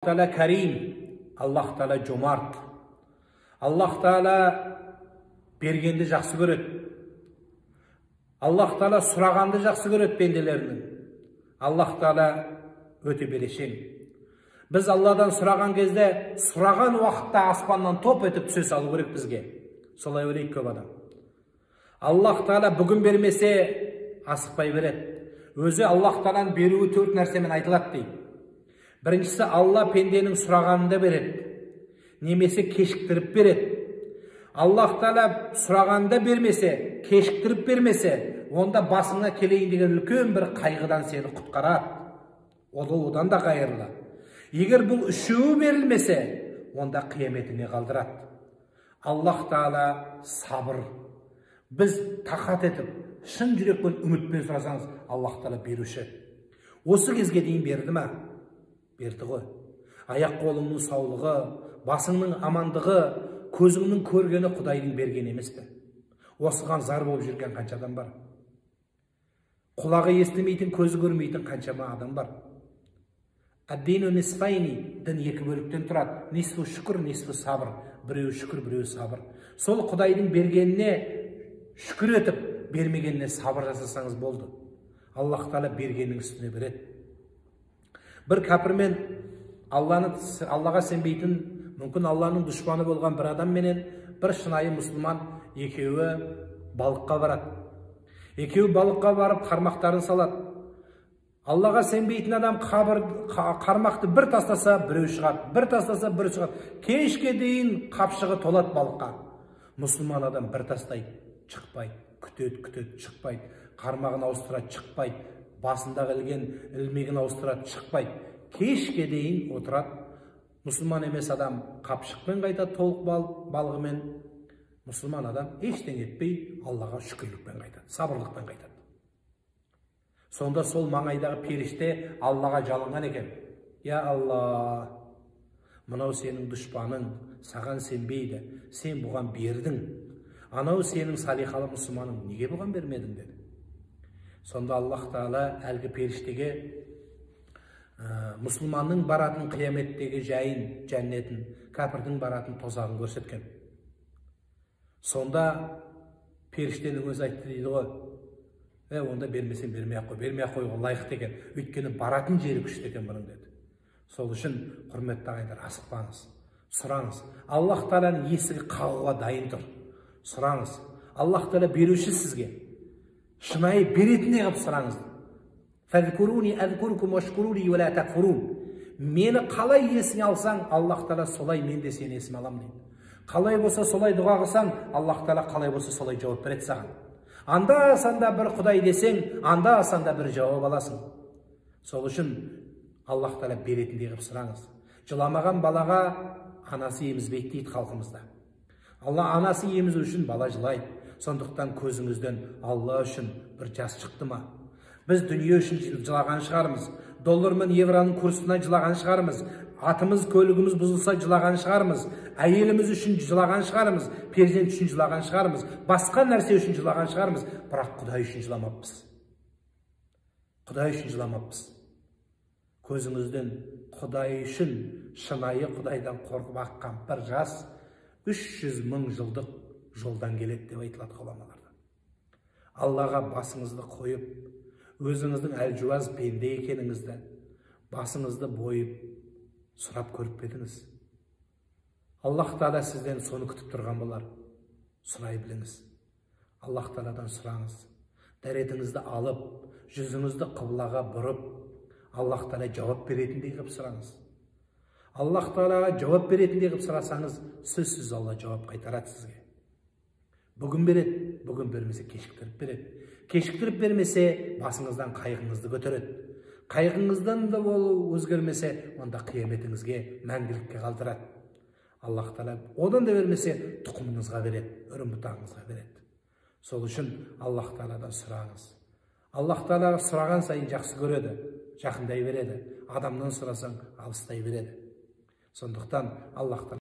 Teala Kerim, Allah Teala cömert. Allah Teala bergenди жақсы көрөт. Allah Teala сұраганды жақсы көрөт бенделеринин. Allah Teala өтө берешең. Biz Allah'dan сұраған кезде, сұраған уақытта аспаннан топ өтіп түсе салу керек бізге. Солай ойлайды көп адам. Allah Teala бүгін бермесе, асықпай береді. Өзі Allah Teala'нын беруі төрт нәрсемен айтылады дейді. Біріншісі, Алла пенденің сұрағанында береді. Немесе кешіктіріп береді. Allah Teala сұрағанда бермесе, кешіктіріп бермесе, онда басыңа келейін деген үлкен бір қайғыдан сені құтқарады. Одан да қайырлы. Егер бұл үшеуі берілмесе, онда қияметіне қалдырады. Allah Teala сабыр. Біз тақат етіп, шын жүрекпен, үмітпен сұрасаңыз, Allah Teala беруші. Осы кезге дейін берді ма? Берді ғой. Аяқ қолыңның саулығы, басыңның амандығы, көзіңнің көргені Құдайдың берген емес пе? Осыған зар болып жүрген қанша адам бар? Құлағы естімейтін, көзі көрмейтін қаншама адам бар? Ад-дину нисфайни, дін екі бөліктен тұрады. Нисфу шүкір, нисфу сабыр. Біреу шүкір, біреу сабыр. Сол Құдайдың бергеніне шүкір етіп, бермегеніне сабыр жасасаңыз болды. Аллах Teala бергеннің үстіне береді. Bir кәпірмен Аллаға сенбейтін, мүмкін Алланың дұшпаны болған бір адам менен бір шынайы мұсылман екеуі балыққа барады. Екеуі балыққа барып қармақтарын салады. Аллаға сенбейтін адам қармақты бір тастаса, біреу шығады, бір тастаса, біреу шығады. Кешке дейін қапшығы толады балыққа. Мұсылман адам бір тастайды, шықпайды, күтеді, шықпайды. Қармағын ауыстырады, шықпайды. Басындағы ілмегін ауыстырады, шықпайды. Кешке дейін отырады. Мұсылман емес адам қапшықпен қайтады, толық балығымен. Мұсылман адам ештеңе етпей, Аллаға шүкірлікпен қайтады, сабырлықпен қайтады. Сонда сол маңайдағы періште Аллаға жалынған екен. Я Алла, мынау сенің дұшпаның, саған сенбейді, сен бұған бердің. Анау сенің салихалы мұсылманың, неге бұған бермедің деді. Сонда Аллах Teala әлгі періштеге мұсылманның баратын қияметтегі жайын, жәннетін, кәпірдің баратын тозағын көрсеткен. Сонда періштенің өзі айтты дейді ғой, онда бермесен бермей-ақ қойға лайық деген, өйткені баратын жері күшті екен бұның деді. Сол үшін құрметті ағайындар, асықпаңыз, сұраңыз. Аллах Teala'ның есігі қағуға дайын тұр. Сұраңыз. Аллах Teala беруші сізге. Шынайы беретіндей қып сұраңыз. Фәзкуруни әзкуркум вашкурули уа ла такфурун. Мені қалай есіңе алсаң, Аллах Teala солай мен де сені есіме алам дейді. Қалай болса солай дұға қылсаң, Аллах Teala қалай болса солай жауап береді саған. Анда-санда бір Құдай десең, анда-санда бір жауап аласың. Сол үшін Аллах Teala беретіндей қып сұраңыз. Жыламаған балаға анасы емізбейді дейді халқымызда. Алла анасы емізу үшін бала жылайды. Сондықтан көзіңізден Алла үшін бір жас шықты ма? Біз дүние үшін жылаған шығармыз. Доллар мен евроның курсына жылаған шығармыз. Атымыз, көлігіміз бұзылса жылаған шығармыз. Әйеліміз үшін жылаған шығармыз. Перзент үшін жылаған шығармыз. Басқа нәрсе үшін жылаған шығармыз. Бірақ Құдай үшін жыламаппыз. Құдай үшін жыламаппыз. Көзіңізден Құдай үшін шынайы Құдайдан қорқып аққан бір жас 300 мың жылдық жолдан келеді деп айтылады ғұламаларда. Аллаға басыңызды қойып, өзіңіздің әлжуаз пенде екеніңізді, басыңызды бойып, сұрап көріп пе-едіңіз? Аллах Teala сізден соны күтіп тұрған болар. Сұрай біліңіз. Аллах Teala'дан сұраңыз. Дәретіңізді алып, жүзіңізді қыблаға бұрып, Аллах Teala жауап беретіндей қып сұраңыз. Аллах Teala'ға жауап беретіндей қып сұрасаңыз, сөзсіз Алла жауап қайтарады сізге. Бүгін береді, бүгін бермесе кешіктіріп береді. Кешіктіріп бермесе, басыңыздан қайғыңызды көтереді. Қайғыңыздан да ол өзгермесе, онда қияметіңізге, мәңгілікке қалдырады. Аллах Teala одан да бермесе, тұқымыңызға береді, үрім-бұтағыңызға береді. Сол үшін Аллах Teala'дан сұраңыз. Аллах Teala'ға сұраған сайын жақсы көреді, жақындай береді. Адамнан сұрасаң, алыстай береді. Сондықтан Аллах